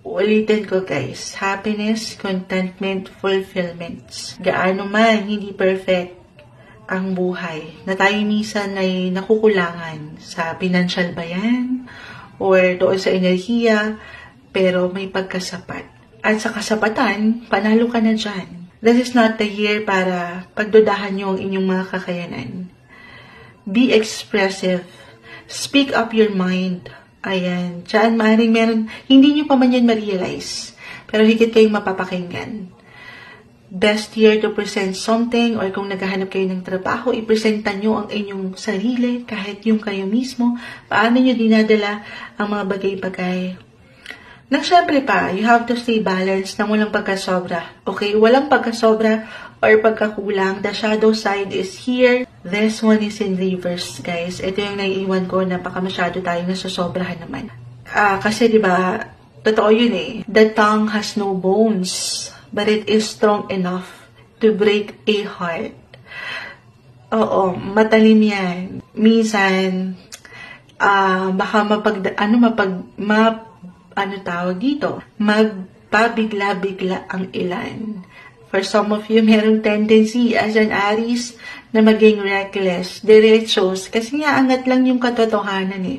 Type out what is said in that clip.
Ulitin ko guys, happiness, contentment, fulfillment. Gaano man hindi perfect ang buhay, na tayo minsan ay nakukulangan sa financial ba yan, or doon sa enerhiya, pero may pagkasapat. At sa kasapatan, panalo ka na dyan. This is not the year para pagdudahan nyo ang inyong mga kakayanan. Be expressive. Speak up your mind. Ayan. Diyan, maaaring meron, hindi nyo pa man yan ma-realize. Pero higit kayong mapapakinggan. Best year to present something, or kung naghahanap kayo ng trabaho, ipresenta nyo ang inyong sarili, kahit yung kayo mismo. Paano nyo dinadala ang mga bagay-bagay. Nang syempre pa, you have to stay balanced nang walang pagkasobra. Okay? Walang pagkasobra or pagkakulang. The shadow side is here. This one is in reverse, guys. Ito yung naiiwan ko na baka masyado tayong nasasobrahan naman. Kasi diba, totoo yun eh. The tongue has no bones, but it is strong enough to break a heart. Oo, matalim yan. Minsan, baka magpabigla-bigla ang ilan. For some of you, merong tendency as an Aries na maging reckless, diretsos. Kasi nga, angat lang yung katotohanan eh.